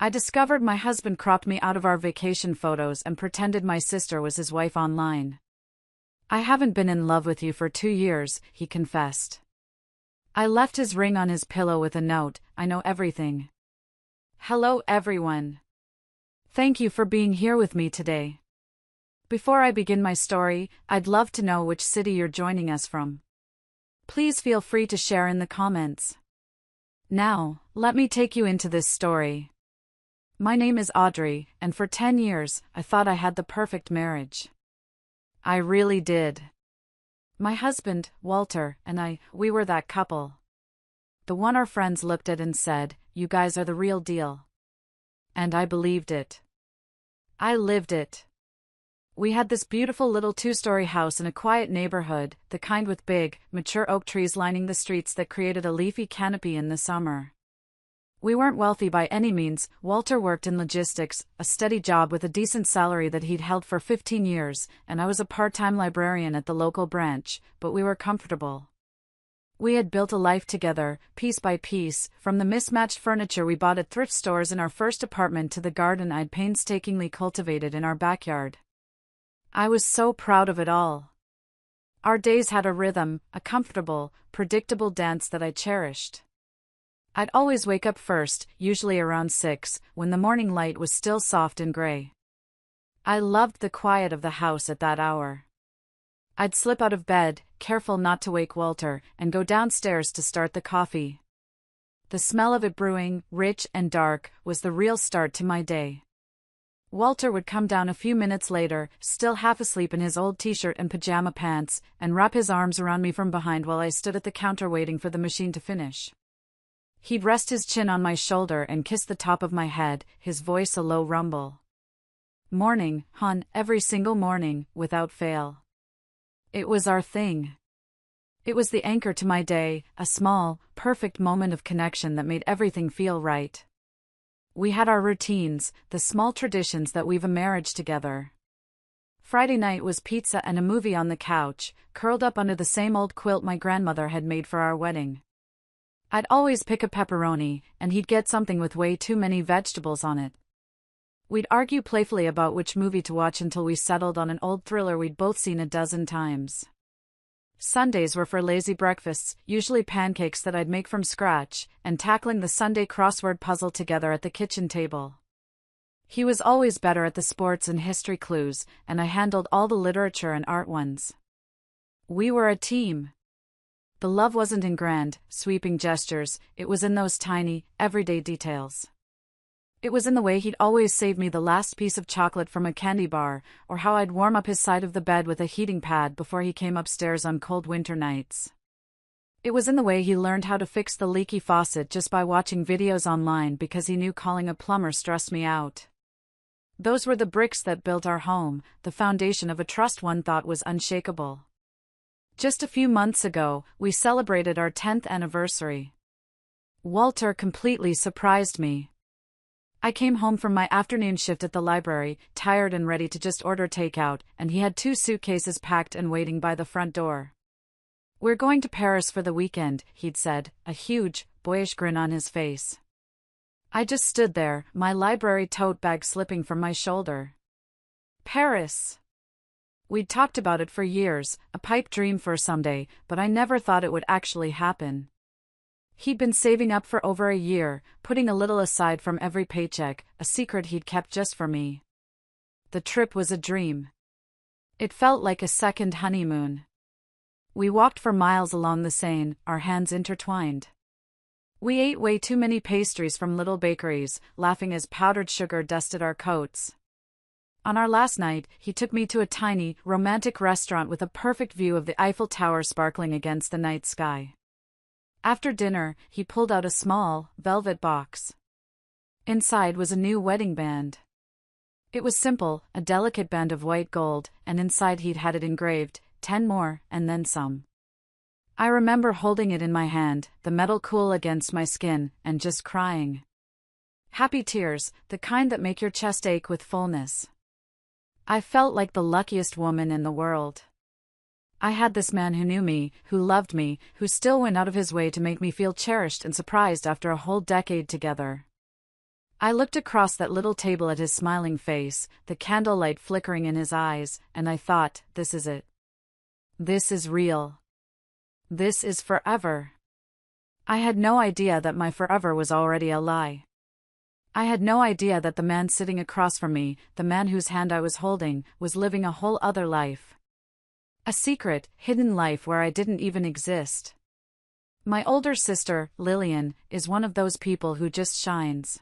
I discovered my husband cropped me out of our vacation photos and pretended my sister was his wife online. I haven't been in love with you for 2 years, he confessed. I left his ring on his pillow with a note, I know everything. Hello everyone. Thank you for being here with me today. Before I begin my story, I'd love to know which city you're joining us from. Please feel free to share in the comments. Now, let me take you into this story. My name is Audrey, and for 10 years, I thought I had the perfect marriage. I really did. My husband, Walter, and we were that couple. The one our friends looked at and said, "You guys are the real deal." And I believed it. I lived it. We had this beautiful little 2-story house in a quiet neighborhood, the kind with big, mature oak trees lining the streets that created a leafy canopy in the summer. We weren't wealthy by any means. Walter worked in logistics, a steady job with a decent salary that he'd held for 15 years, and I was a part-time librarian at the local branch, but we were comfortable. We had built a life together, piece by piece, from the mismatched furniture we bought at thrift stores in our first apartment to the garden I'd painstakingly cultivated in our backyard. I was so proud of it all. Our days had a rhythm, a comfortable, predictable dance that I cherished. I'd always wake up first, usually around 6, when the morning light was still soft and gray. I loved the quiet of the house at that hour. I'd slip out of bed, careful not to wake Walter, and go downstairs to start the coffee. The smell of it brewing, rich and dark, was the real start to my day. Walter would come down a few minutes later, still half asleep in his old t-shirt and pajama pants, and wrap his arms around me from behind while I stood at the counter waiting for the machine to finish. He'd rest his chin on my shoulder and kiss the top of my head, his voice a low rumble. Morning, hon, every single morning, without fail. It was our thing. It was the anchor to my day, a small, perfect moment of connection that made everything feel right. We had our routines, the small traditions that weave a marriage together. Friday night was pizza and a movie on the couch, curled up under the same old quilt my grandmother had made for our wedding. I'd always pick a pepperoni, and he'd get something with way too many vegetables on it. We'd argue playfully about which movie to watch until we settled on an old thriller we'd both seen a dozen times. Sundays were for lazy breakfasts, usually pancakes that I'd make from scratch, and tackling the Sunday crossword puzzle together at the kitchen table. He was always better at the sports and history clues, and I handled all the literature and art ones. We were a team. The love wasn't in grand, sweeping gestures, it was in those tiny, everyday details. It was in the way he'd always save me the last piece of chocolate from a candy bar, or how I'd warm up his side of the bed with a heating pad before he came upstairs on cold winter nights. It was in the way he learned how to fix the leaky faucet just by watching videos online because he knew calling a plumber stressed me out. Those were the bricks that built our home, the foundation of a trust one thought was unshakable. Just a few months ago, we celebrated our 10th anniversary. Walter completely surprised me. I came home from my afternoon shift at the library, tired and ready to just order takeout, and he had 2 suitcases packed and waiting by the front door. "We're going to Paris for the weekend," he'd said, a huge, boyish grin on his face. I just stood there, my library tote bag slipping from my shoulder. Paris! We'd talked about it for years, a pipe dream for someday, but I never thought it would actually happen. He'd been saving up for over a year, putting a little aside from every paycheck, a secret he'd kept just for me. The trip was a dream. It felt like a second honeymoon. We walked for miles along the Seine, our hands intertwined. We ate way too many pastries from little bakeries, laughing as powdered sugar dusted our coats. On our last night, he took me to a tiny, romantic restaurant with a perfect view of the Eiffel Tower sparkling against the night sky. After dinner, he pulled out a small, velvet box. Inside was a new wedding band. It was simple, a delicate band of white gold, and inside he'd had it engraved, 10 more, and then some. I remember holding it in my hand, the metal cool against my skin, and just crying. Happy tears, the kind that make your chest ache with fullness. I felt like the luckiest woman in the world. I had this man who knew me, who loved me, who still went out of his way to make me feel cherished and surprised after a whole decade together. I looked across that little table at his smiling face, the candlelight flickering in his eyes, and I thought, this is it. This is real. This is forever. I had no idea that my forever was already a lie. I had no idea that the man sitting across from me, the man whose hand I was holding, was living a whole other life. A secret, hidden life where I didn't even exist. My older sister, Lillian, is one of those people who just shines.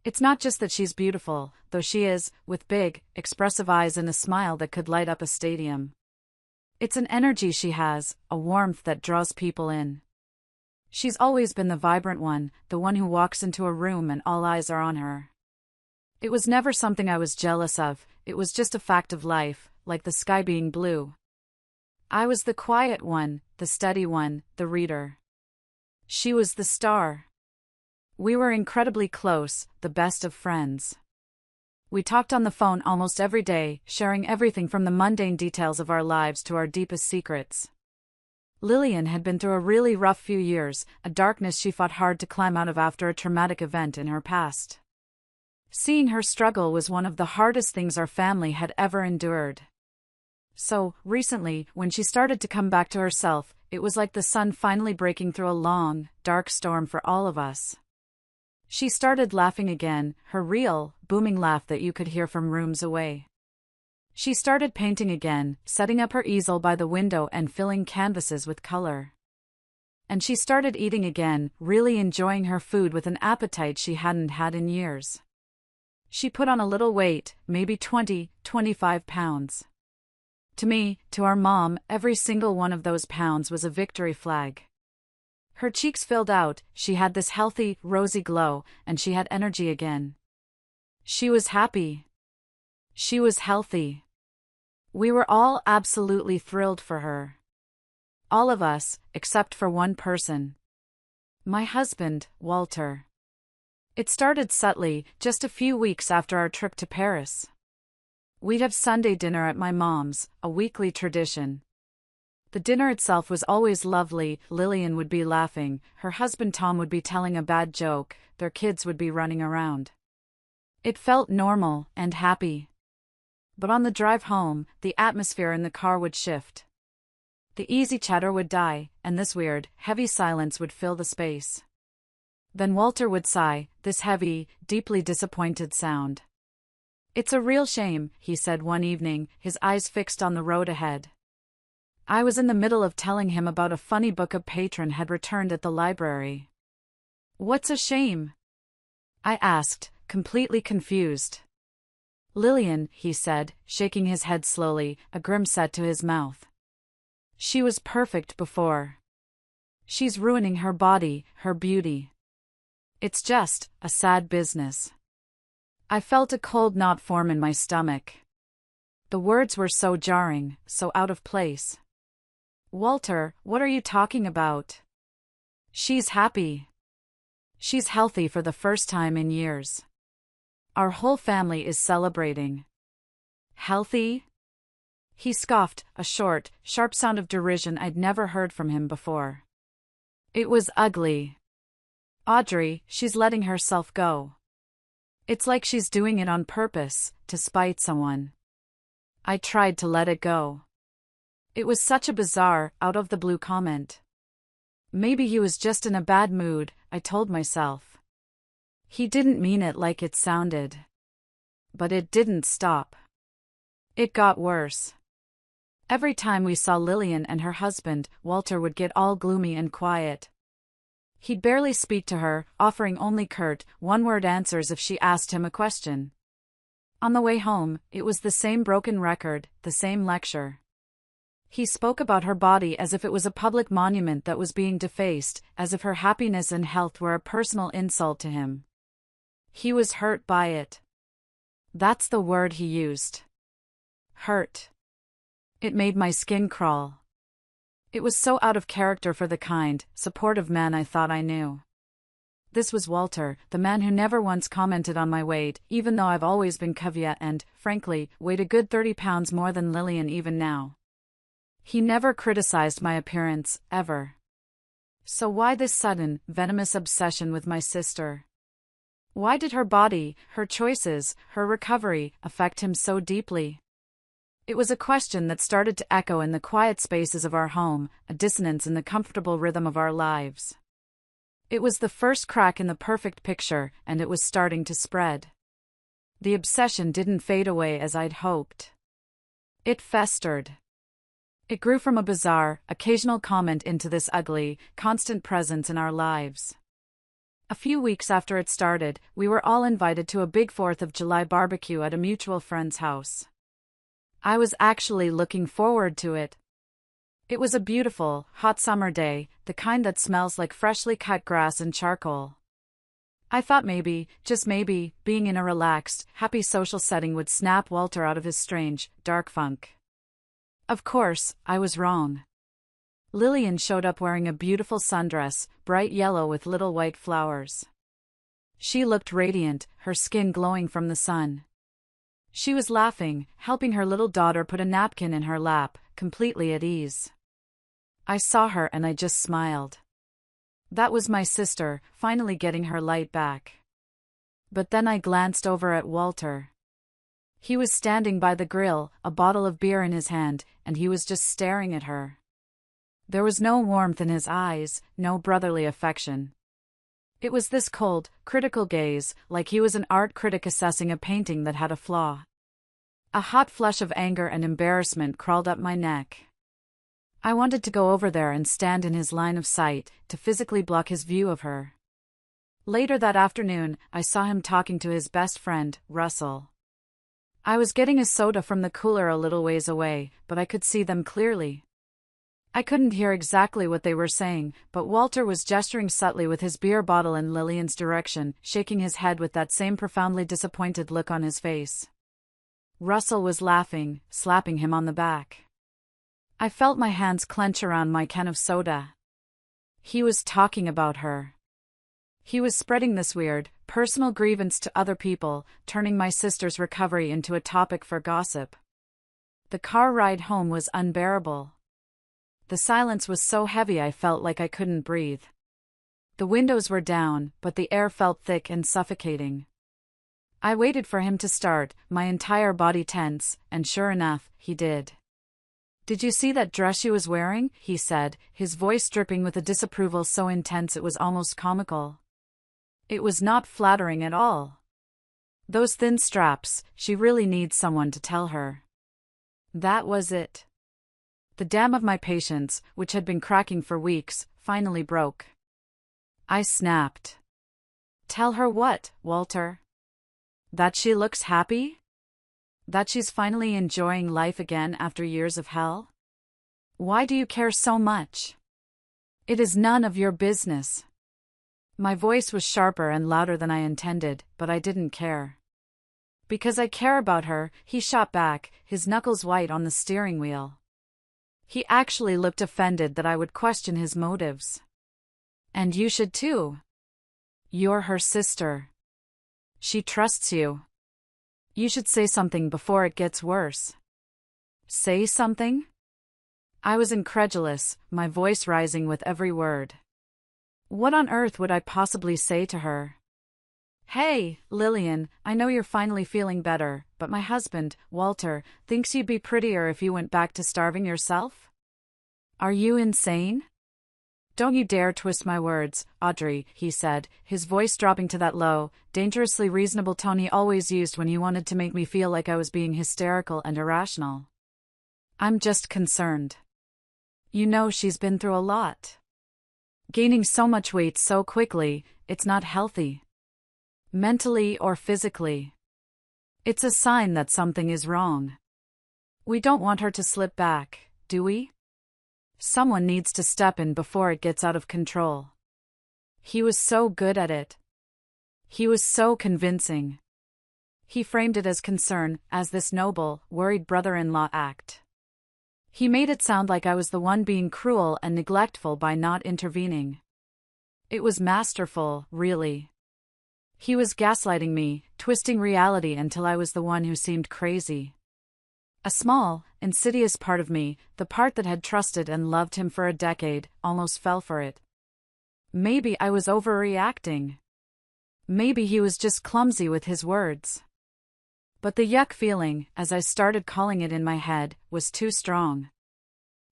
It's not just that she's beautiful, though she is, with big, expressive eyes and a smile that could light up a stadium. It's an energy she has, a warmth that draws people in. She's always been the vibrant one, the one who walks into a room and all eyes are on her. It was never something I was jealous of, it was just a fact of life, like the sky being blue. I was the quiet one, the steady one, the reader. She was the star. We were incredibly close, the best of friends. We talked on the phone almost every day, sharing everything from the mundane details of our lives to our deepest secrets. Lillian had been through a really rough few years, a darkness she fought hard to climb out of after a traumatic event in her past. Seeing her struggle was one of the hardest things our family had ever endured. So, recently, when she started to come back to herself, it was like the sun finally breaking through a long, dark storm for all of us. She started laughing again, her real, booming laugh that you could hear from rooms away. She started painting again, setting up her easel by the window and filling canvases with color. And she started eating again, really enjoying her food with an appetite she hadn't had in years. She put on a little weight, maybe 25 pounds. To me, to our mom, every single one of those pounds was a victory flag. Her cheeks filled out, she had this healthy, rosy glow, and she had energy again. She was happy. She was healthy. We were all absolutely thrilled for her. All of us, except for one person. My husband, Walter. It started subtly, just a few weeks after our trip to Paris. We'd have Sunday dinner at my mom's, a weekly tradition. The dinner itself was always lovely, Lillian would be laughing, her husband Tom would be telling a bad joke, their kids would be running around. It felt normal and happy. But on the drive home, the atmosphere in the car would shift. The easy chatter would die, and this weird, heavy silence would fill the space. Then Walter would sigh, this heavy, deeply disappointed sound. "It's a real shame," he said one evening, his eyes fixed on the road ahead. I was in the middle of telling him about a funny book a patron had returned at the library. "What's a shame?" I asked, completely confused. "Lillian," he said, shaking his head slowly, a grim set to his mouth. "She was perfect before. She's ruining her body, her beauty. It's just a sad business." I felt a cold knot form in my stomach. The words were so jarring, so out of place. "Walter, what are you talking about? She's happy. She's healthy for the first time in years. Our whole family is celebrating." "Healthy?" He scoffed, a short, sharp sound of derision I'd never heard from him before. "It was ugly. Audrey, she's letting herself go. It's like she's doing it on purpose, to spite someone." I tried to let it go. It was such a bizarre, out-of-the-blue comment. Maybe he was just in a bad mood, I told myself. He didn't mean it like it sounded. But it didn't stop. It got worse. Every time we saw Lillian and her husband, Walter would get all gloomy and quiet. He'd barely speak to her, offering only curt, one-word answers if she asked him a question. On the way home, it was the same broken record, the same lecture. He spoke about her body as if it was a public monument that was being defaced, as if her happiness and health were a personal insult to him. He was hurt by it. That's the word he used. Hurt. It made my skin crawl. It was so out of character for the kind, supportive man I thought I knew. This was Walter, the man who never once commented on my weight, even though I've always been curvy and, frankly, weighed a good 30 pounds more than Lillian even now. He never criticized my appearance, ever. So why this sudden, venomous obsession with my sister? Why did her body, her choices, her recovery, affect him so deeply? It was a question that started to echo in the quiet spaces of our home, a dissonance in the comfortable rhythm of our lives. It was the first crack in the perfect picture, and it was starting to spread. The obsession didn't fade away as I'd hoped. It festered. It grew from a bizarre, occasional comment into this ugly, constant presence in our lives. A few weeks after it started, we were all invited to a big 4th of July barbecue at a mutual friend's house. I was actually looking forward to it. It was a beautiful, hot summer day, the kind that smells like freshly cut grass and charcoal. I thought maybe, just maybe, being in a relaxed, happy social setting would snap Walter out of his strange, dark funk. Of course, I was wrong. Lillian showed up wearing a beautiful sundress, bright yellow with little white flowers. She looked radiant, her skin glowing from the sun. She was laughing, helping her little daughter put a napkin in her lap, completely at ease. I saw her and I just smiled. That was my sister, finally getting her light back. But then I glanced over at Walter. He was standing by the grill, a bottle of beer in his hand, and he was just staring at her. There was no warmth in his eyes, no brotherly affection. It was this cold, critical gaze, like he was an art critic assessing a painting that had a flaw. A hot flush of anger and embarrassment crawled up my neck. I wanted to go over there and stand in his line of sight, to physically block his view of her. Later that afternoon, I saw him talking to his best friend, Russell. I was getting a soda from the cooler a little ways away, but I could see them clearly. I couldn't hear exactly what they were saying, but Walter was gesturing subtly with his beer bottle in Lillian's direction, shaking his head with that same profoundly disappointed look on his face. Russell was laughing, slapping him on the back. I felt my hands clench around my can of soda. He was talking about her. He was spreading this weird, personal grievance to other people, turning my sister's recovery into a topic for gossip. The car ride home was unbearable. The silence was so heavy I felt like I couldn't breathe. The windows were down, but the air felt thick and suffocating. I waited for him to start, my entire body tense, and sure enough, he did. "Did you see that dress she was wearing?" he said, his voice dripping with a disapproval so intense it was almost comical. It was not flattering at all. Those thin straps, she really needs someone to tell her. That was it. The dam of my patience, which had been cracking for weeks, finally broke. I snapped. "Tell her what, Walter? That she looks happy? That she's finally enjoying life again after years of hell? Why do you care so much? It is none of your business." My voice was sharper and louder than I intended, but I didn't care. "Because I care about her," he shot back, his knuckles white on the steering wheel. He actually looked offended that I would question his motives. "And you should too. You're her sister. She trusts you. You should say something before it gets worse." "Say something?" I was incredulous, my voice rising with every word. What on earth would I possibly say to her? "Hey, Lillian, I know you're finally feeling better, but my husband, Walter, thinks you'd be prettier if you went back to starving yourself? Are you insane?" "Don't you dare twist my words, Audrey," he said, his voice dropping to that low, dangerously reasonable tone he always used when he wanted to make me feel like I was being hysterical and irrational. "I'm just concerned. You know she's been through a lot. Gaining so much weight so quickly, it's not healthy. Mentally or physically. It's a sign that something is wrong. We don't want her to slip back, do we? Someone needs to step in before it gets out of control." He was so good at it. He was so convincing. He framed it as concern, as this noble, worried brother-in-law act. He made it sound like I was the one being cruel and neglectful by not intervening. It was masterful, really. He was gaslighting me, twisting reality until I was the one who seemed crazy. A small, insidious part of me, the part that had trusted and loved him for a decade, almost fell for it. Maybe I was overreacting. Maybe he was just clumsy with his words. But the yuck feeling, as I started calling it in my head, was too strong.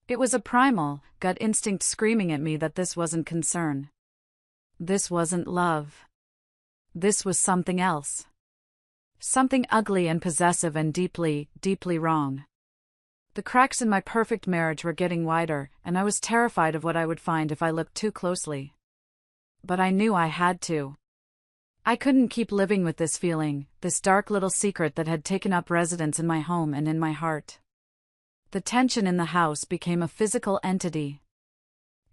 It was a primal, gut instinct screaming at me that this wasn't concern. This wasn't love. This was something else. Something ugly and possessive and deeply, deeply wrong. The cracks in my perfect marriage were getting wider, and I was terrified of what I would find if I looked too closely. But I knew I had to. I couldn't keep living with this feeling, this dark little secret that had taken up residence in my home and in my heart. The tension in the house became a physical entity.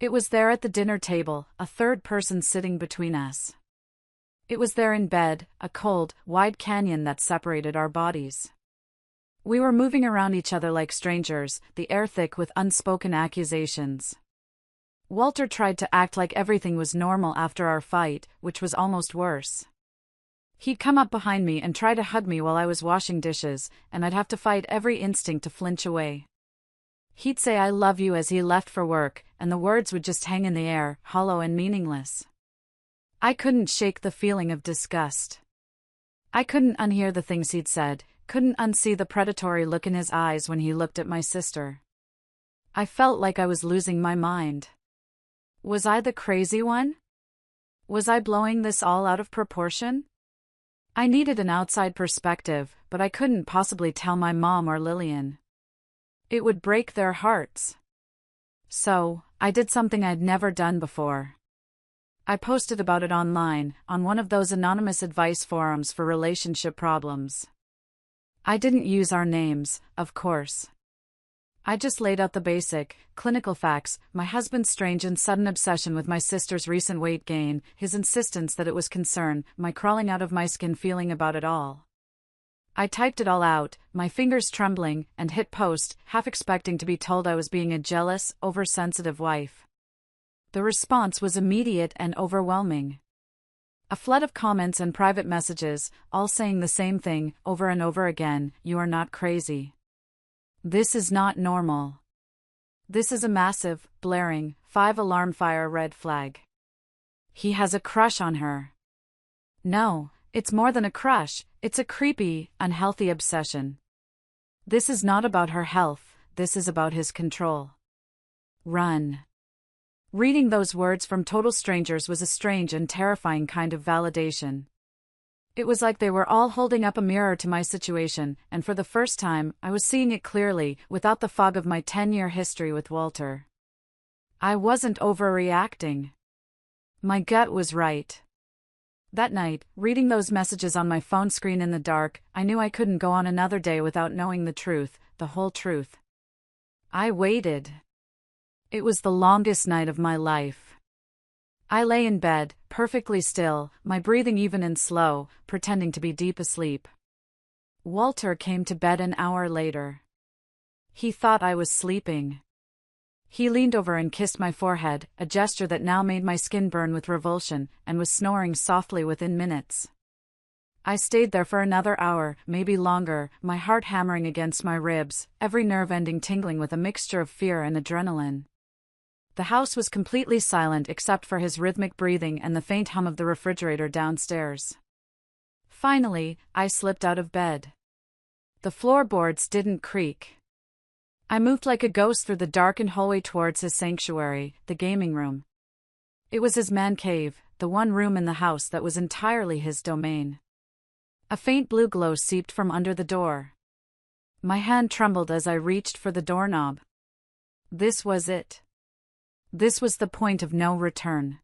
It was there at the dinner table, a third person sitting between us. It was there in bed, a cold, wide canyon that separated our bodies. We were moving around each other like strangers, the air thick with unspoken accusations. Walter tried to act like everything was normal after our fight, which was almost worse. He'd come up behind me and try to hug me while I was washing dishes, and I'd have to fight every instinct to flinch away. He'd say "I love you" as he left for work, and the words would just hang in the air, hollow and meaningless. I couldn't shake the feeling of disgust. I couldn't unhear the things he'd said, couldn't unsee the predatory look in his eyes when he looked at my sister. I felt like I was losing my mind. Was I the crazy one? Was I blowing this all out of proportion? I needed an outside perspective, but I couldn't possibly tell my mom or Lillian. It would break their hearts. So, I did something I'd never done before. I posted about it online, on one of those anonymous advice forums for relationship problems. I didn't use our names, of course. I just laid out the basic, clinical facts: my husband's strange and sudden obsession with my sister's recent weight gain, his insistence that it was concern, my crawling out of my skin feeling about it all. I typed it all out, my fingers trembling, and hit post, half expecting to be told I was being a jealous, oversensitive wife. The response was immediate and overwhelming. A flood of comments and private messages, all saying the same thing, over and over again: "You are not crazy. This is not normal. This is a massive, blaring, 5-alarm fire red flag. He has a crush on her. No, it's more than a crush, it's a creepy, unhealthy obsession. This is not about her health, this is about his control. Run." Reading those words from total strangers was a strange and terrifying kind of validation. It was like they were all holding up a mirror to my situation, and for the first time, I was seeing it clearly, without the fog of my 10-year history with Walter. I wasn't overreacting. My gut was right. That night, reading those messages on my phone screen in the dark, I knew I couldn't go on another day without knowing the truth, the whole truth. I waited. It was the longest night of my life. I lay in bed, perfectly still, my breathing even and slow, pretending to be deep asleep. Walter came to bed an hour later. He thought I was sleeping. He leaned over and kissed my forehead, a gesture that now made my skin burn with revulsion, and was snoring softly within minutes. I stayed there for another hour, maybe longer, my heart hammering against my ribs, every nerve ending tingling with a mixture of fear and adrenaline. The house was completely silent except for his rhythmic breathing and the faint hum of the refrigerator downstairs. Finally, I slipped out of bed. The floorboards didn't creak. I moved like a ghost through the darkened hallway towards his sanctuary, the gaming room. It was his man cave, the one room in the house that was entirely his domain. A faint blue glow seeped from under the door. My hand trembled as I reached for the doorknob. This was it. This was the point of no return.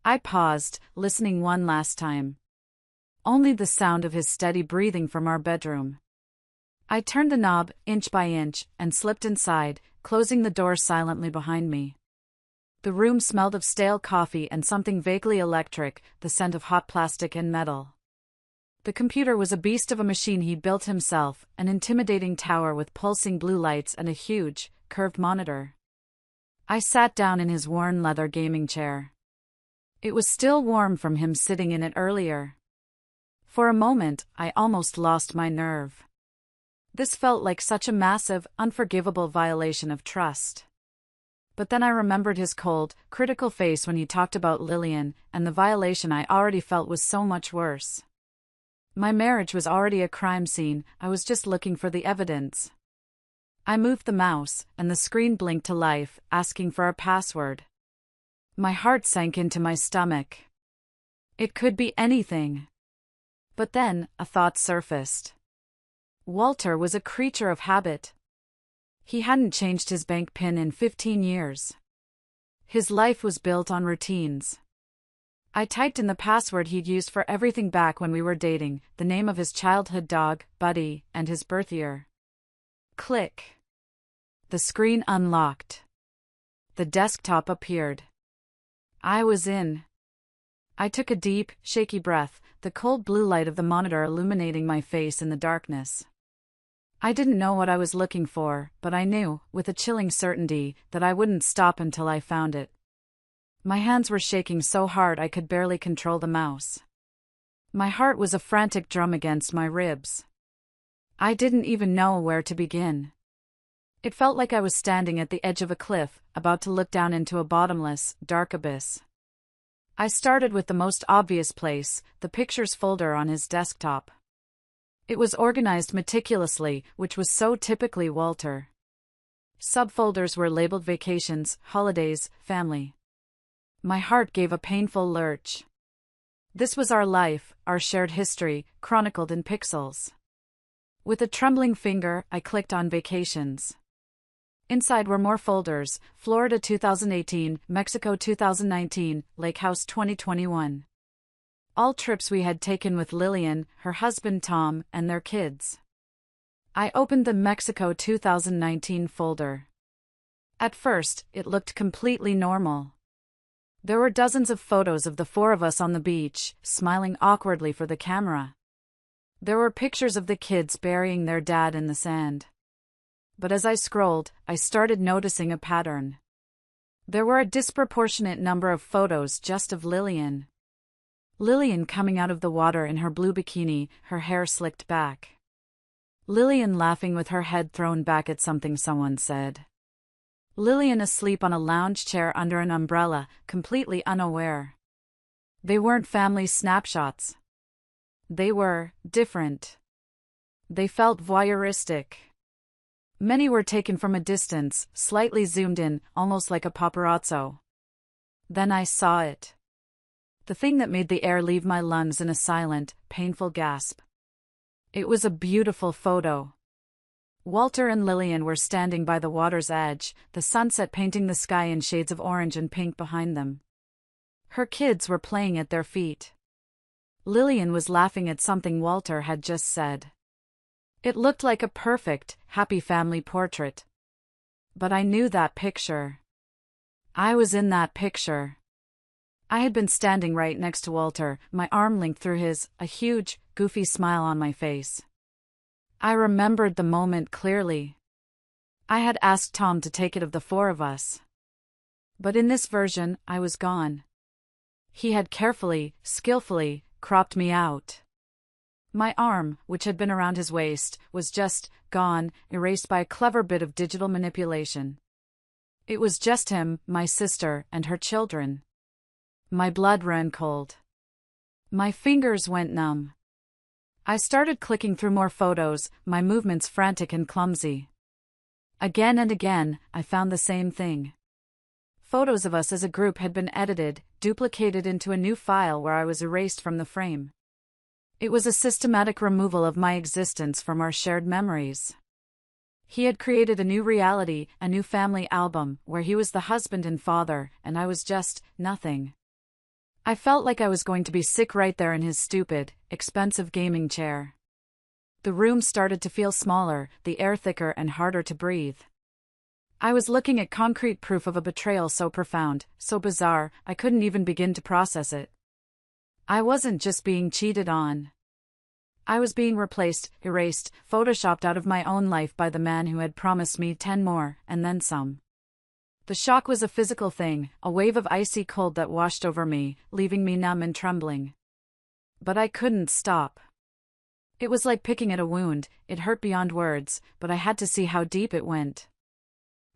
I paused, listening one last time. Only the sound of his steady breathing from our bedroom. I turned the knob, inch by inch, and slipped inside, closing the door silently behind me. The room smelled of stale coffee and something vaguely electric, the scent of hot plastic and metal. The computer was a beast of a machine he'd built himself, an intimidating tower with pulsing blue lights and a huge, curved monitor. I sat down in his worn leather gaming chair. It was still warm from him sitting in it earlier. For a moment, I almost lost my nerve. This felt like such a massive, unforgivable violation of trust. But then I remembered his cold, critical face when he talked about Lillian, and the violation I already felt was so much worse. My marriage was already a crime scene, I was just looking for the evidence. I moved the mouse, and the screen blinked to life, asking for a password. My heart sank into my stomach. It could be anything. But then, a thought surfaced. Walter was a creature of habit. He hadn't changed his bank PIN in 15 years. His life was built on routines. I typed in the password he'd used for everything back when we were dating, the name of his childhood dog, Buddy, and his birth year. Click. The screen unlocked. The desktop appeared. I was in. I took a deep, shaky breath, the cold blue light of the monitor illuminating my face in the darkness. I didn't know what I was looking for, but I knew, with a chilling certainty, that I wouldn't stop until I found it. My hands were shaking so hard I could barely control the mouse. My heart was a frantic drum against my ribs. I didn't even know where to begin. It felt like I was standing at the edge of a cliff, about to look down into a bottomless, dark abyss. I started with the most obvious place, the pictures folder on his desktop. It was organized meticulously, which was so typically Walter. Subfolders were labeled vacations, holidays, family. My heart gave a painful lurch. This was our life, our shared history, chronicled in pixels. With a trembling finger, I clicked on vacations. Inside were more folders: Florida 2018, Mexico 2019, Lake House 2021. All trips we had taken with Lillian, her husband Tom, and their kids. I opened the Mexico 2019 folder. At first, it looked completely normal. There were dozens of photos of the four of us on the beach, smiling awkwardly for the camera. There were pictures of the kids burying their dad in the sand. But as I scrolled, I started noticing a pattern. There were a disproportionate number of photos just of Lillian. Lillian coming out of the water in her blue bikini, her hair slicked back. Lillian laughing with her head thrown back at something someone said. Lillian asleep on a lounge chair under an umbrella, completely unaware. They weren't family snapshots. They were different. They felt voyeuristic. Many were taken from a distance, slightly zoomed in, almost like a paparazzo. Then I saw it. The thing that made the air leave my lungs in a silent, painful gasp. It was a beautiful photo. Walter and Lillian were standing by the water's edge, the sunset painting the sky in shades of orange and pink behind them. Her kids were playing at their feet. Lillian was laughing at something Walter had just said. It looked like a perfect, happy family portrait. But I knew that picture. I was in that picture. I had been standing right next to Walter, my arm linked through his, a huge, goofy smile on my face. I remembered the moment clearly. I had asked Tom to take it of the four of us. But in this version, I was gone. He had carefully, skillfully, cropped me out. My arm, which had been around his waist, was just gone, erased by a clever bit of digital manipulation. It was just him, my sister, and her children. My blood ran cold. My fingers went numb. I started clicking through more photos, my movements frantic and clumsy. Again and again, I found the same thing. Photos of us as a group had been edited, duplicated into a new file where I was erased from the frame. It was a systematic removal of my existence from our shared memories. He had created a new reality, a new family album, where he was the husband and father, and I was just nothing. I felt like I was going to be sick right there in his stupid, expensive gaming chair. The room started to feel smaller, the air thicker and harder to breathe. I was looking at concrete proof of a betrayal so profound, so bizarre, I couldn't even begin to process it. I wasn't just being cheated on. I was being replaced, erased, photoshopped out of my own life by the man who had promised me 10 more, and then some. The shock was a physical thing, a wave of icy cold that washed over me, leaving me numb and trembling. But I couldn't stop. It was like picking at a wound, it hurt beyond words, but I had to see how deep it went.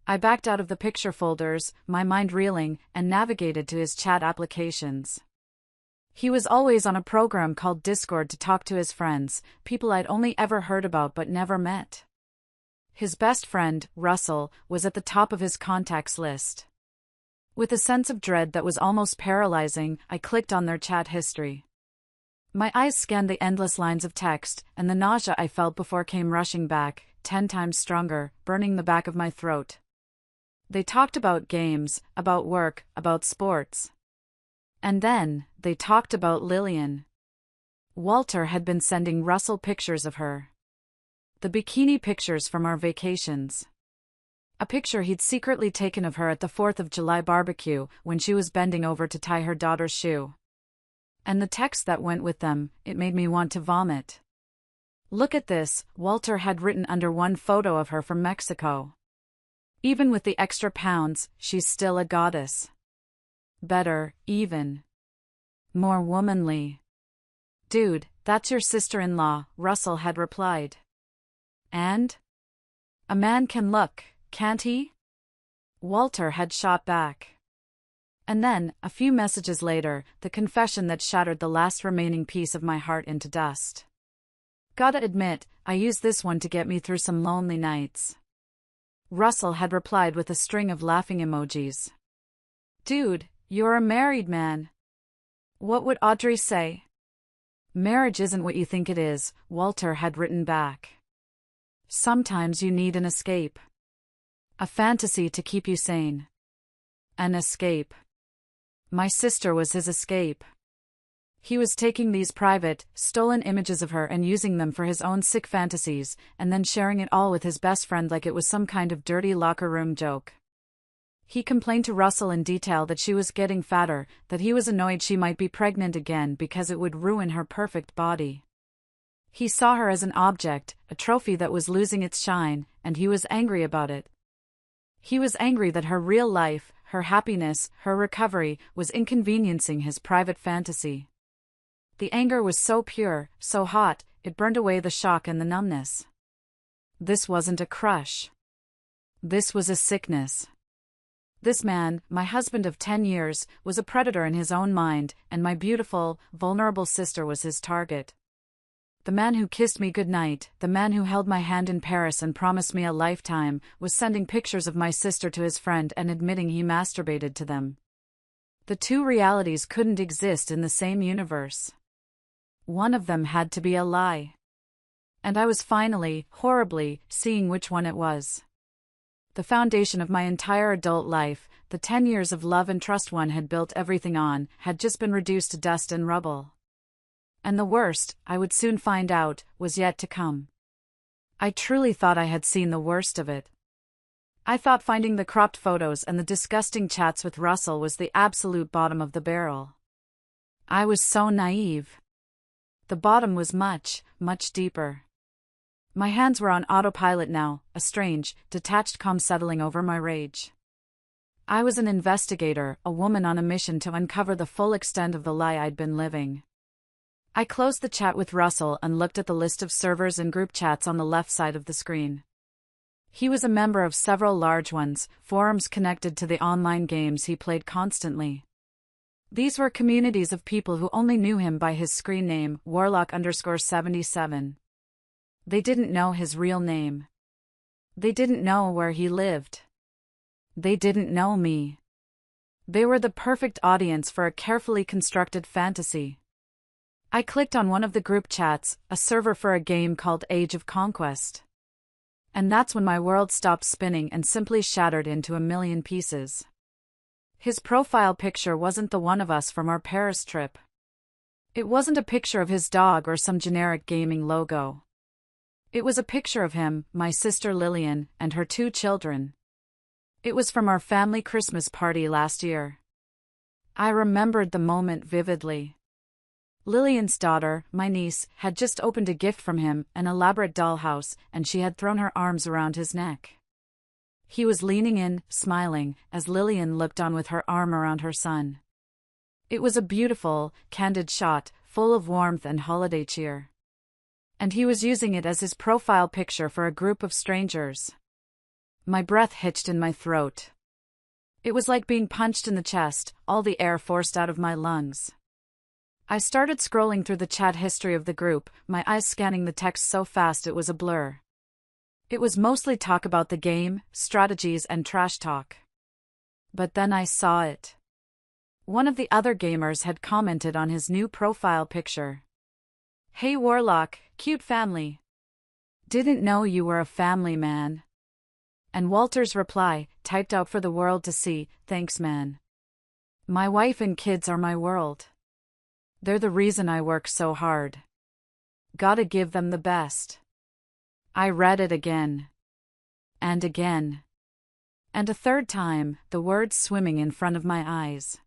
I backed out of the picture folders, my mind reeling, and navigated to his chat applications. He was always on a program called Discord to talk to his friends, people I'd only ever heard about but never met. His best friend, Russell, was at the top of his contacts list. With a sense of dread that was almost paralyzing, I clicked on their chat history. My eyes scanned the endless lines of text, and the nausea I felt before came rushing back, 10 times stronger, burning the back of my throat. They talked about games, about work, about sports. And then, they talked about Lillian. Walter had been sending Russell pictures of her. The bikini pictures from our vacations. A picture he'd secretly taken of her at the 4th of July barbecue, when she was bending over to tie her daughter's shoe. And the text that went with them, it made me want to vomit. "Look at this," Walter had written under one photo of her from Mexico. "Even with the extra pounds, she's still a goddess. Better, even. More womanly. Dude, that's your sister-in-law," Russell had replied. And? "A man can look, can't he?" Walter had shot back. And then, a few messages later, the confession that shattered the last remaining piece of my heart into dust. "Gotta admit, I used this one to get me through some lonely nights." Russell had replied with a string of laughing emojis. "Dude, you're a married man. What would Audrey say?" "Marriage isn't what you think it is," Walter had written back. "Sometimes you need an escape. A fantasy to keep you sane. An escape." My sister was his escape. He was taking these private, stolen images of her and using them for his own sick fantasies, and then sharing it all with his best friend like it was some kind of dirty locker room joke. He complained to Russell in detail that she was getting fatter, that he was annoyed she might be pregnant again because it would ruin her perfect body. He saw her as an object, a trophy that was losing its shine, and he was angry about it. He was angry that her real life, her happiness, her recovery, was inconveniencing his private fantasy. The anger was so pure, so hot, it burned away the shock and the numbness. This wasn't a crush. This was a sickness. This man, my husband of 10 years, was a predator in his own mind, and my beautiful, vulnerable sister was his target. The man who kissed me goodnight, the man who held my hand in Paris and promised me a lifetime, was sending pictures of my sister to his friend and admitting he masturbated to them. The two realities couldn't exist in the same universe. One of them had to be a lie. And I was finally, horribly, seeing which one it was. The foundation of my entire adult life, the 10 years of love and trust one had built everything on, had just been reduced to dust and rubble. And the worst, I would soon find out, was yet to come. I truly thought I had seen the worst of it. I thought finding the cropped photos and the disgusting chats with Russell was the absolute bottom of the barrel. I was so naive. The bottom was much, much deeper. My hands were on autopilot now, a strange, detached calm settling over my rage. I was an investigator, a woman on a mission to uncover the full extent of the lie I'd been living. I closed the chat with Russell and looked at the list of servers and group chats on the left side of the screen. He was a member of several large ones, forums connected to the online games he played constantly. These were communities of people who only knew him by his screen name, Warlock_77. They didn't know his real name. They didn't know where he lived. They didn't know me. They were the perfect audience for a carefully constructed fantasy. I clicked on one of the group chats, a server for a game called Age of Conquest. And that's when my world stopped spinning and simply shattered into a million pieces. His profile picture wasn't the one of us from our Paris trip. It wasn't a picture of his dog or some generic gaming logo. It was a picture of him, my sister Lillian, and her 2 children. It was from our family Christmas party last year. I remembered the moment vividly. Lillian's daughter, my niece, had just opened a gift from him, an elaborate dollhouse, and she had thrown her arms around his neck. He was leaning in, smiling, as Lillian looked on with her arm around her son. It was a beautiful, candid shot, full of warmth and holiday cheer. And he was using it as his profile picture for a group of strangers. My breath hitched in my throat. It was like being punched in the chest, all the air forced out of my lungs. I started scrolling through the chat history of the group, my eyes scanning the text so fast it was a blur. It was mostly talk about the game, strategies, and trash talk. But then I saw it. One of the other gamers had commented on his new profile picture. "Hey Warlock, cute family. Didn't know you were a family man." And Walter's reply, typed out for the world to see, "Thanks man. My wife and kids are my world. They're the reason I work so hard. Gotta give them the best." I read it again. And again. And a third time, the words swimming in front of my eyes.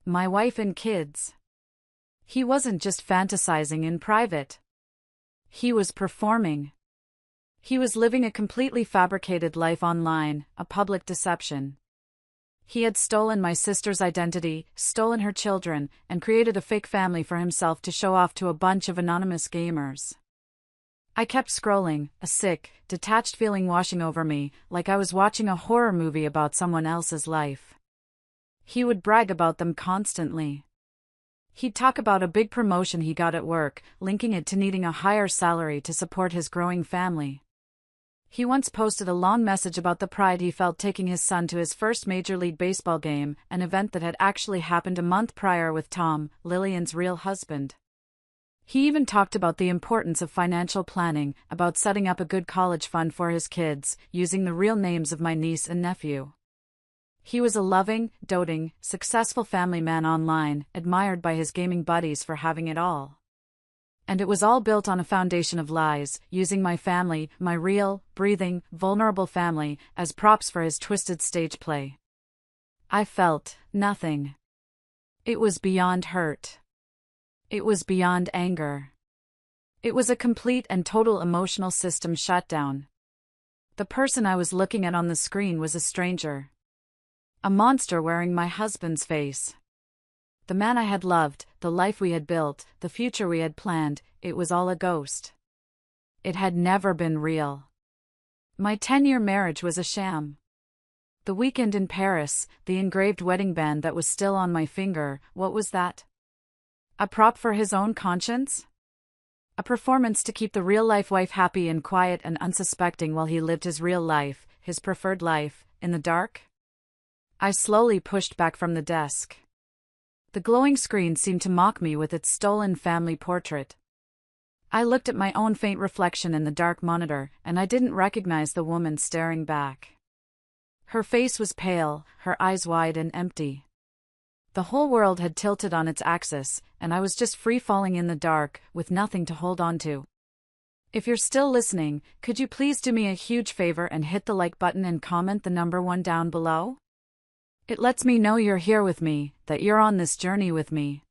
My wife and kids. He wasn't just fantasizing in private. He was performing. He was living a completely fabricated life online, a public deception. He had stolen my sister's identity, stolen her children, and created a fake family for himself to show off to a bunch of anonymous gamers. I kept scrolling, a sick, detached feeling washing over me, like I was watching a horror movie about someone else's life. He would brag about them constantly. He'd talk about a big promotion he got at work, linking it to needing a higher salary to support his growing family. He once posted a long message about the pride he felt taking his son to his first Major League Baseball game, an event that had actually happened a month prior with Tom, Lillian's real husband. He even talked about the importance of financial planning, about setting up a good college fund for his kids, using the real names of my niece and nephew. He was a loving, doting, successful family man online, admired by his gaming buddies for having it all. And it was all built on a foundation of lies, using my family, my real, breathing, vulnerable family, as props for his twisted stage play. I felt nothing. It was beyond hurt. It was beyond anger. It was a complete and total emotional system shutdown. The person I was looking at on the screen was a stranger. A monster wearing my husband's face. The man I had loved, the life we had built, the future we had planned, it was all a ghost. It had never been real. My 10-year marriage was a sham. The weekend in Paris, the engraved wedding band that was still on my finger, what was that? A prop for his own conscience? A performance to keep the real-life wife happy and quiet and unsuspecting while he lived his real life, his preferred life, in the dark? I slowly pushed back from the desk. The glowing screen seemed to mock me with its stolen family portrait. I looked at my own faint reflection in the dark monitor, and I didn't recognize the woman staring back. Her face was pale, her eyes wide and empty. The whole world had tilted on its axis, and I was just free-falling in the dark, with nothing to hold on to. If you're still listening, could you please do me a huge favor and hit the like button and comment the number 1 down below? It lets me know you're here with me, that you're on this journey with me.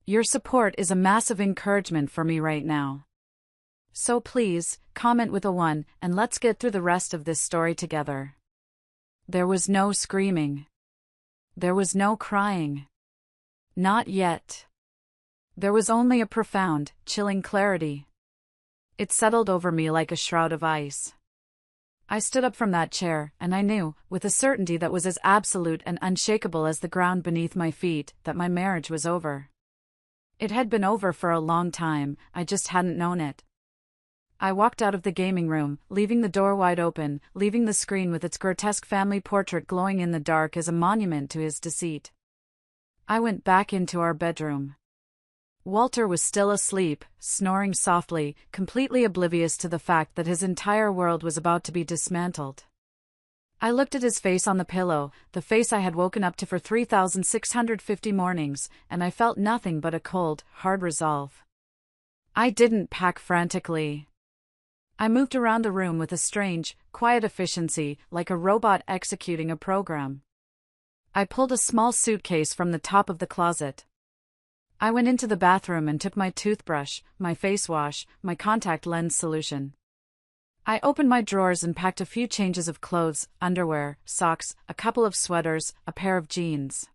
Your support is a massive encouragement for me right now. So please, comment with a 1, and let's get through the rest of this story together. There was no screaming. There was no crying. Not yet. There was only a profound, chilling clarity. It settled over me like a shroud of ice. I stood up from that chair, and I knew, with a certainty that was as absolute and unshakable as the ground beneath my feet, that my marriage was over. It had been over for a long time, I just hadn't known it. I walked out of the gaming room, leaving the door wide open, leaving the screen with its grotesque family portrait glowing in the dark as a monument to his deceit. I went back into our bedroom. Walter was still asleep, snoring softly, completely oblivious to the fact that his entire world was about to be dismantled. I looked at his face on the pillow, the face I had woken up to for 3,650 mornings, and I felt nothing but a cold, hard resolve. I didn't pack frantically. I moved around the room with a strange, quiet efficiency, like a robot executing a program. I pulled a small suitcase from the top of the closet. I went into the bathroom and took my toothbrush, my face wash, my contact lens solution. I opened my drawers and packed a few changes of clothes, underwear, socks, a couple of sweaters, a pair of jeans.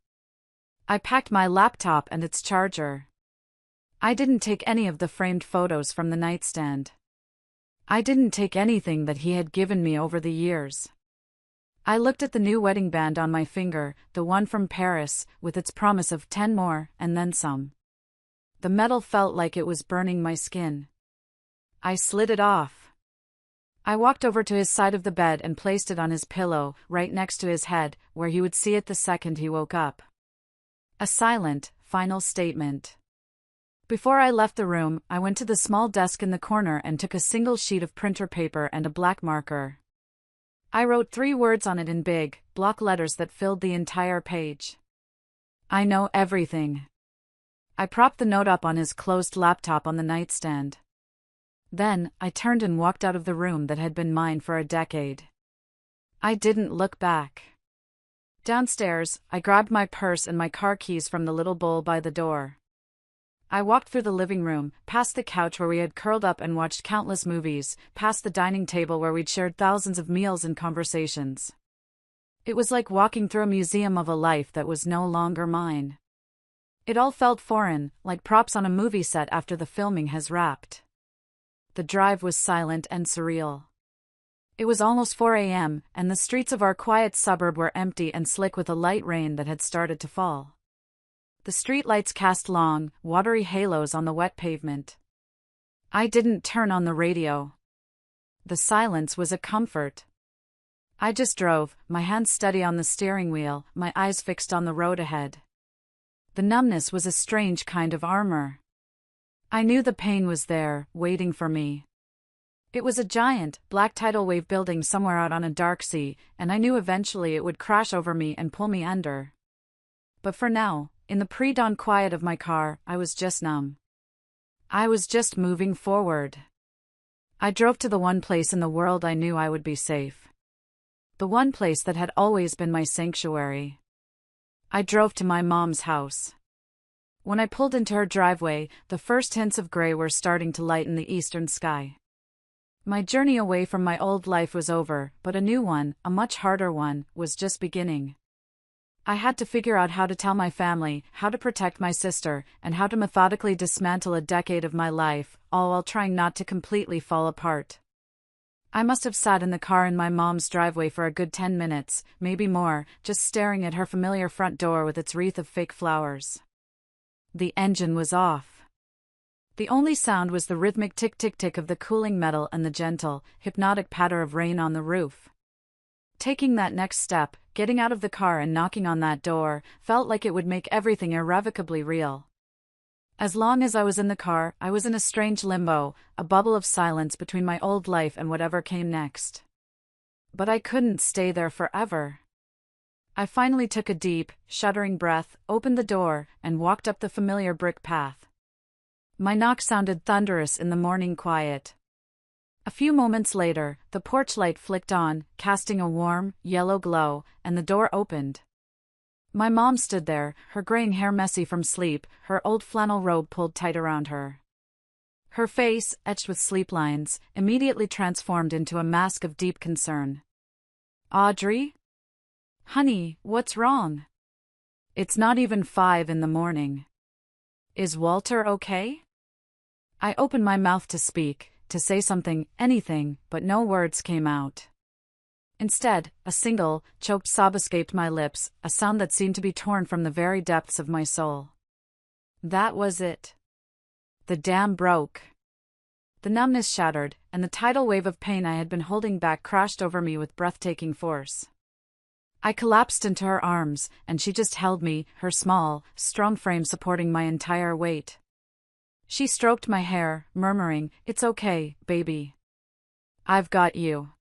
I packed my laptop and its charger. I didn't take any of the framed photos from the nightstand. I didn't take anything that he had given me over the years. I looked at the new wedding band on my finger, the one from Paris, with its promise of 10 more, and then some. The metal felt like it was burning my skin. I slid it off. I walked over to his side of the bed and placed it on his pillow, right next to his head, where he would see it the second he woke up. A silent, final statement. Before I left the room, I went to the small desk in the corner and took a single sheet of printer paper and a black marker. I wrote 3 words on it in big, block letters that filled the entire page. I know everything. I propped the note up on his closed laptop on the nightstand. Then, I turned and walked out of the room that had been mine for a decade. I didn't look back. Downstairs, I grabbed my purse and my car keys from the little bowl by the door. I walked through the living room, past the couch where we had curled up and watched countless movies, past the dining table where we'd shared thousands of meals and conversations. It was like walking through a museum of a life that was no longer mine. It all felt foreign, like props on a movie set after the filming has wrapped. The drive was silent and surreal. It was almost 4 a.m., and the streets of our quiet suburb were empty and slick with a light rain that had started to fall. The streetlights cast long, watery halos on the wet pavement. I didn't turn on the radio. The silence was a comfort. I just drove, my hands steady on the steering wheel, my eyes fixed on the road ahead. The numbness was a strange kind of armor. I knew the pain was there, waiting for me. It was a giant, black tidal wave building somewhere out on a dark sea, and I knew eventually it would crash over me and pull me under. But for now, in the pre-dawn quiet of my car, I was just numb. I was just moving forward. I drove to the one place in the world I knew I would be safe. The one place that had always been my sanctuary. I drove to my mom's house. When I pulled into her driveway, the first hints of gray were starting to lighten the eastern sky. My journey away from my old life was over, but a new one, a much harder one, was just beginning. I had to figure out how to tell my family, how to protect my sister, and how to methodically dismantle a decade of my life, all while trying not to completely fall apart. I must have sat in the car in my mom's driveway for a good 10 minutes, maybe more, just staring at her familiar front door with its wreath of fake flowers. The engine was off. The only sound was the rhythmic tick-tick-tick of the cooling metal and the gentle, hypnotic patter of rain on the roof. Taking that next step, getting out of the car and knocking on that door, felt like it would make everything irrevocably real. As long as I was in the car, I was in a strange limbo, a bubble of silence between my old life and whatever came next. But I couldn't stay there forever. I finally took a deep, shuddering breath, opened the door, and walked up the familiar brick path. My knock sounded thunderous in the morning quiet. A few moments later, the porch light flicked on, casting a warm, yellow glow, and the door opened. My mom stood there, her graying hair messy from sleep, her old flannel robe pulled tight around her. Her face, etched with sleep lines, immediately transformed into a mask of deep concern. "Audrey? Honey, what's wrong? It's not even 5 in the morning. Is Walter okay?" I opened my mouth to speak, to say something, anything, but no words came out. Instead, a single, choked sob escaped my lips, a sound that seemed to be torn from the very depths of my soul. That was it. The dam broke. The numbness shattered, and the tidal wave of pain I had been holding back crashed over me with breathtaking force. I collapsed into her arms, and she just held me, her small, strong frame supporting my entire weight. She stroked my hair, murmuring, "It's okay, baby. I've got you.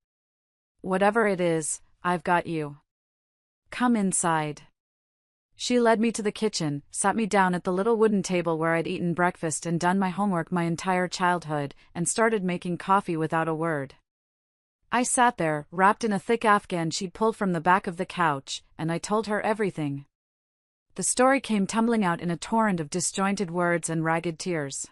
Whatever it is, I've got you. Come inside." She led me to the kitchen, sat me down at the little wooden table where I'd eaten breakfast and done my homework my entire childhood, and started making coffee without a word. I sat there, wrapped in a thick afghan she'd pulled from the back of the couch, and I told her everything. The story came tumbling out in a torrent of disjointed words and ragged tears.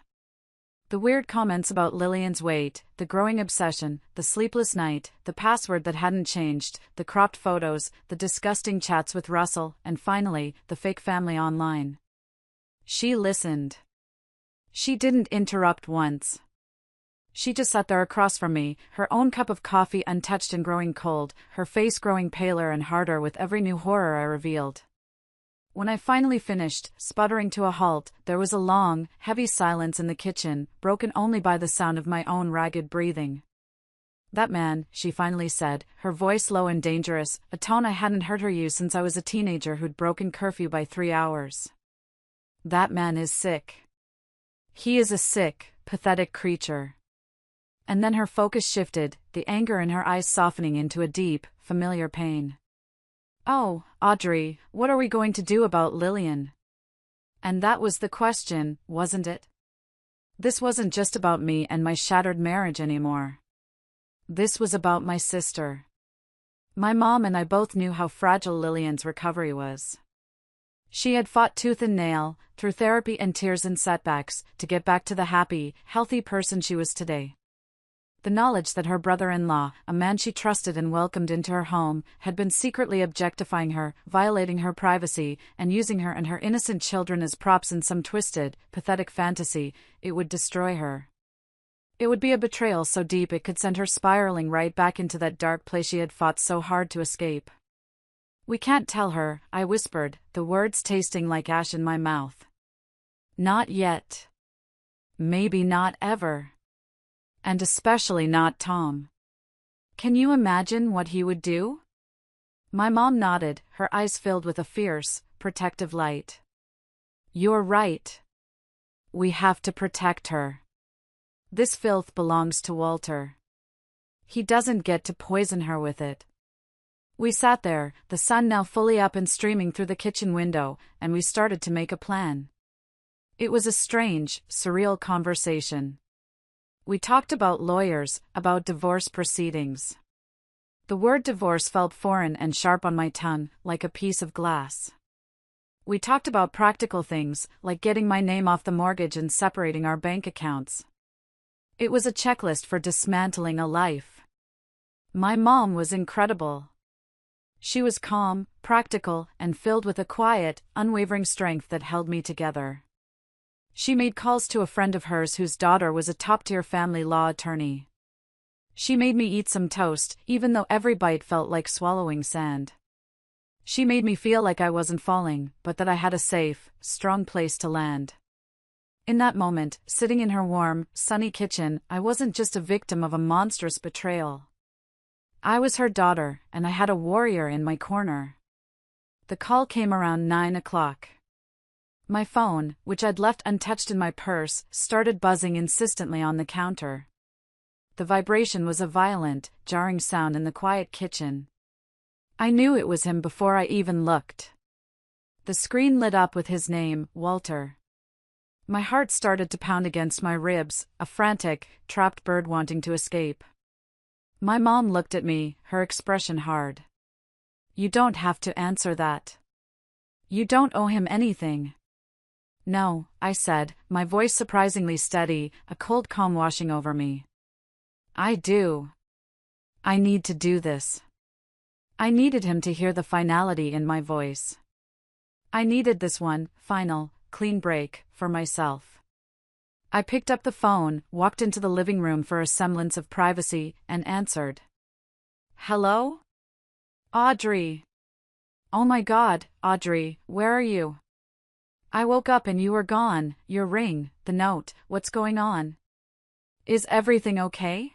The weird comments about Lillian's weight, the growing obsession, the sleepless night, the password that hadn't changed, the cropped photos, the disgusting chats with Russell, and finally, the fake family online. She listened. She didn't interrupt once. She just sat there across from me, her own cup of coffee untouched and growing cold, her face growing paler and harder with every new horror I revealed. When I finally finished, sputtering to a halt, there was a long, heavy silence in the kitchen, broken only by the sound of my own ragged breathing. "That man," she finally said, her voice low and dangerous, a tone I hadn't heard her use since I was a teenager who'd broken curfew by 3 hours. "That man is sick. He is a sick, pathetic creature." And then her focus shifted, the anger in her eyes softening into a deep, familiar pain. "Oh, Audrey, what are we going to do about Lillian?" And that was the question, wasn't it? This wasn't just about me and my shattered marriage anymore. This was about my sister. My mom and I both knew how fragile Lillian's recovery was. She had fought tooth and nail, through therapy and tears and setbacks, to get back to the happy, healthy person she was today. The knowledge that her brother-in-law, a man she trusted and welcomed into her home, had been secretly objectifying her, violating her privacy, and using her and her innocent children as props in some twisted, pathetic fantasy, it would destroy her. It would be a betrayal so deep it could send her spiraling right back into that dark place she had fought so hard to escape. "We can't tell her," I whispered, the words tasting like ash in my mouth. "Not yet. Maybe not ever. And especially not Tom. Can you imagine what he would do?" My mom nodded, her eyes filled with a fierce, protective light. "You're right. We have to protect her. This filth belongs to Walter. He doesn't get to poison her with it." We sat there, the sun now fully up and streaming through the kitchen window, and we started to make a plan. It was a strange, surreal conversation. We talked about lawyers, about divorce proceedings. The word divorce felt foreign and sharp on my tongue, like a piece of glass. We talked about practical things, like getting my name off the mortgage and separating our bank accounts. It was a checklist for dismantling a life. My mom was incredible. She was calm, practical, and filled with a quiet, unwavering strength that held me together. She made calls to a friend of hers whose daughter was a top-tier family law attorney. She made me eat some toast, even though every bite felt like swallowing sand. She made me feel like I wasn't falling, but that I had a safe, strong place to land. In that moment, sitting in her warm, sunny kitchen, I wasn't just a victim of a monstrous betrayal. I was her daughter, and I had a warrior in my corner. The call came around 9 o'clock. My phone, which I'd left untouched in my purse, started buzzing insistently on the counter. The vibration was a violent, jarring sound in the quiet kitchen. I knew it was him before I even looked. The screen lit up with his name, Walter. My heart started to pound against my ribs, a frantic, trapped bird wanting to escape. My mom looked at me, her expression hard. "You don't have to answer that. You don't owe him anything." "No," I said, my voice surprisingly steady, a cold calm washing over me. "I do. I need to do this." I needed him to hear the finality in my voice. I needed this one, final, clean break, for myself. I picked up the phone, walked into the living room for a semblance of privacy, and answered. "Hello? Audrey." "Oh my God, Audrey, where are you? I woke up and you were gone, your ring, the note, what's going on? Is everything okay?"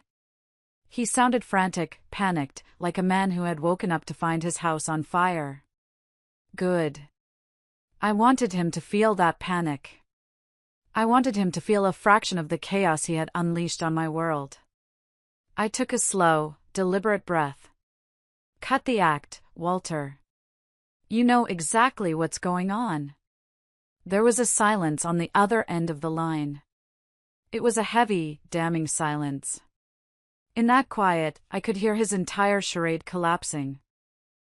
He sounded frantic, panicked, like a man who had woken up to find his house on fire. Good. I wanted him to feel that panic. I wanted him to feel a fraction of the chaos he had unleashed on my world. I took a slow, deliberate breath. "Cut the act, Walter. You know exactly what's going on." There was a silence on the other end of the line. It was a heavy, damning silence. In that quiet, I could hear his entire charade collapsing.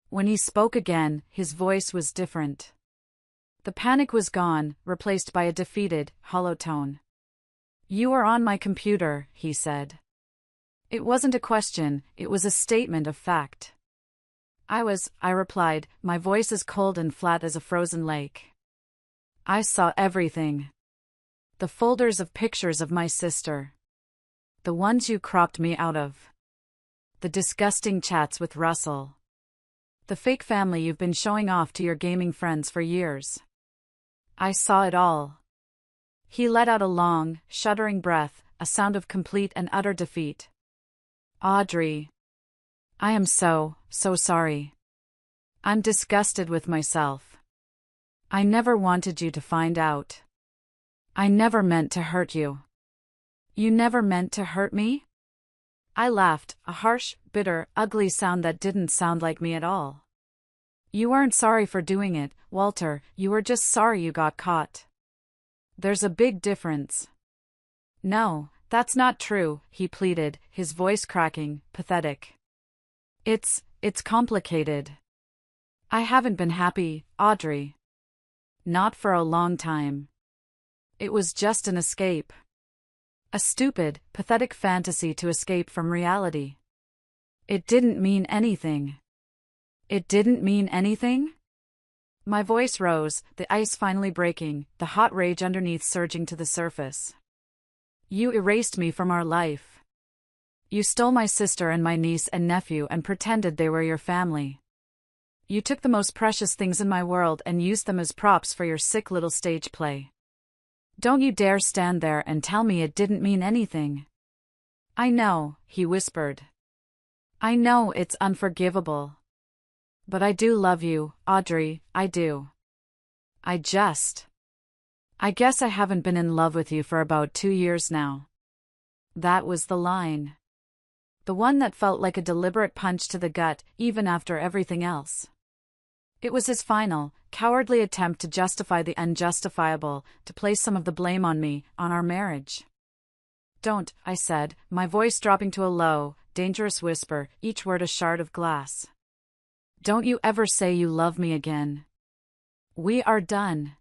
When he spoke again, his voice was different. The panic was gone, replaced by a defeated, hollow tone. "You are on my computer," he said. It wasn't a question, it was a statement of fact. I replied, my voice as cold and flat as a frozen lake. I saw everything. The folders of pictures of my sister. The ones you cropped me out of. The disgusting chats with Russell. The fake family you've been showing off to your gaming friends for years. I saw it all. He let out a long, shuddering breath, a sound of complete and utter defeat. Audrey. I am so sorry. I'm disgusted with myself. I never wanted you to find out. I never meant to hurt you. You never meant to hurt me? I laughed, a harsh, bitter, ugly sound that didn't sound like me at all. You weren't sorry for doing it, Walter, you were just sorry you got caught. There's a big difference. No, that's not true, he pleaded, his voice cracking, pathetic. It's complicated. I haven't been happy, Audrey. Not for a long time. It was just an escape. A stupid, pathetic fantasy to escape from reality. It didn't mean anything. It didn't mean anything? My voice rose, the ice finally breaking, the hot rage underneath surging to the surface. You erased me from our life. You stole my sister and my niece and nephew and pretended they were your family. You took the most precious things in my world and used them as props for your sick little stage play. Don't you dare stand there and tell me it didn't mean anything. I know, he whispered. I know it's unforgivable. But I do love you, Audrey, I do. I guess I haven't been in love with you for about 2 years now. That was the line. The one that felt like a deliberate punch to the gut, even after everything else. It was his final, cowardly attempt to justify the unjustifiable, to place some of the blame on me, on our marriage. Don't, I said, my voice dropping to a low, dangerous whisper, each word a shard of glass. Don't you ever say you love me again. We are done.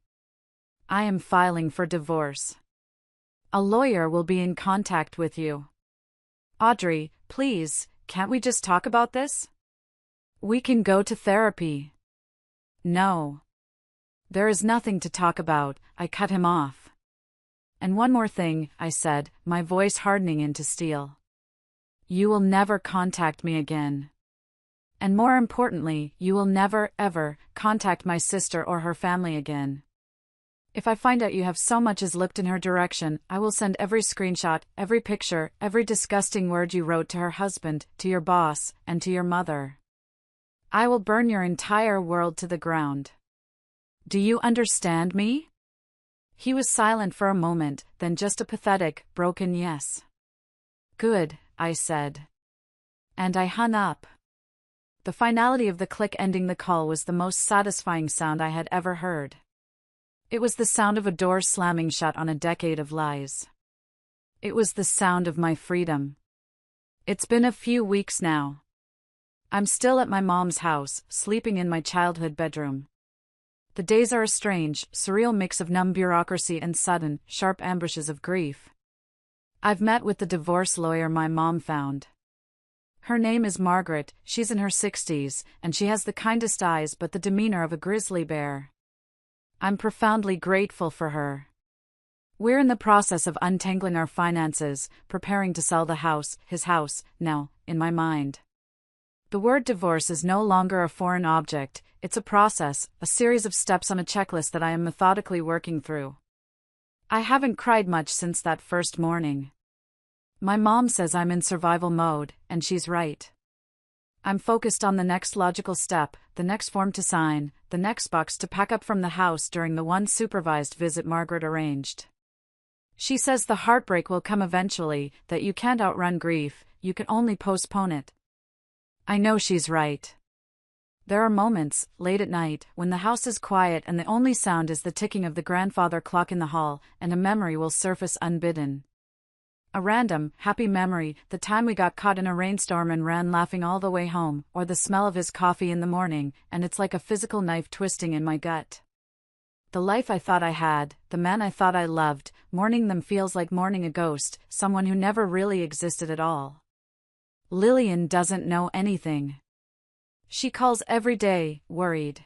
I am filing for divorce. A lawyer will be in contact with you. Audrey, please, can't we just talk about this? We can go to therapy. No. There is nothing to talk about, I cut him off. And one more thing, I said, my voice hardening into steel. You will never contact me again. And more importantly, you will never, ever, contact my sister or her family again. If I find out you have so much as looked in her direction, I will send every screenshot, every picture, every disgusting word you wrote to her husband, to your boss, and to your mother. I will burn your entire world to the ground. Do you understand me? He was silent for a moment, then just a pathetic, broken yes. Good, I said. And I hung up. The finality of the click ending the call was the most satisfying sound I had ever heard. It was the sound of a door slamming shut on a decade of lies. It was the sound of my freedom. It's been a few weeks now. I'm still at my mom's house, sleeping in my childhood bedroom. The days are a strange, surreal mix of numb bureaucracy and sudden, sharp ambushes of grief. I've met with the divorce lawyer my mom found. Her name is Margaret, she's in her 60s, and she has the kindest eyes but the demeanor of a grizzly bear. I'm profoundly grateful for her. We're in the process of untangling our finances, preparing to sell the house, his house, now, in my mind. The word divorce is no longer a foreign object, it's a process, a series of steps on a checklist that I am methodically working through. I haven't cried much since that first morning. My mom says I'm in survival mode, and she's right. I'm focused on the next logical step, the next form to sign, the next box to pack up from the house during the one supervised visit Margaret arranged. She says the heartbreak will come eventually, that you can't outrun grief, you can only postpone it. I know she's right. There are moments, late at night, when the house is quiet and the only sound is the ticking of the grandfather clock in the hall, and a memory will surface unbidden. A random, happy memory, the time we got caught in a rainstorm and ran laughing all the way home, or the smell of his coffee in the morning, and it's like a physical knife twisting in my gut. The life I thought I had, the man I thought I loved, mourning them feels like mourning a ghost, someone who never really existed at all. Lillian doesn't know anything. She calls every day, worried.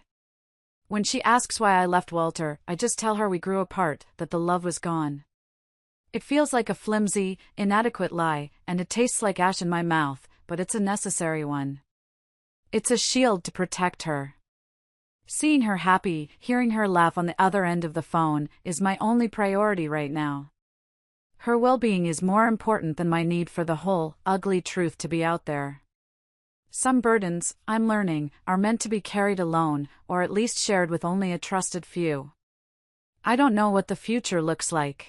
When she asks why I left Walter, I just tell her we grew apart, that the love was gone. It feels like a flimsy, inadequate lie, and it tastes like ash in my mouth, but it's a necessary one. It's a shield to protect her. Seeing her happy, hearing her laugh on the other end of the phone, is my only priority right now. Her well-being is more important than my need for the whole, ugly truth to be out there. Some burdens, I'm learning, are meant to be carried alone, or at least shared with only a trusted few. I don't know what the future looks like.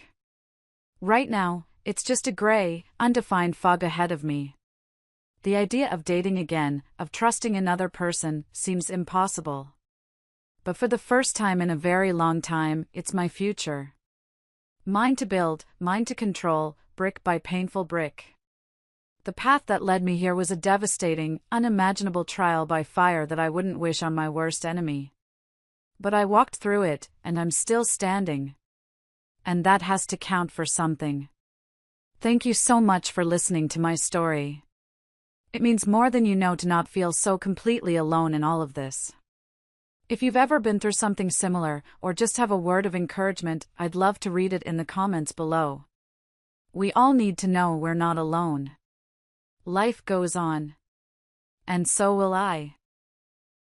Right now, it's just a gray, undefined fog ahead of me. The idea of dating again, of trusting another person, seems impossible. But for the first time in a very long time, it's my future. Mine to build, mine to control, brick by painful brick. The path that led me here was a devastating, unimaginable trial by fire that I wouldn't wish on my worst enemy. But I walked through it, and I'm still standing. And that has to count for something. Thank you so much for listening to my story. It means more than you know to not feel so completely alone in all of this. If you've ever been through something similar, or just have a word of encouragement, I'd love to read it in the comments below. We all need to know we're not alone. Life goes on. And so will I.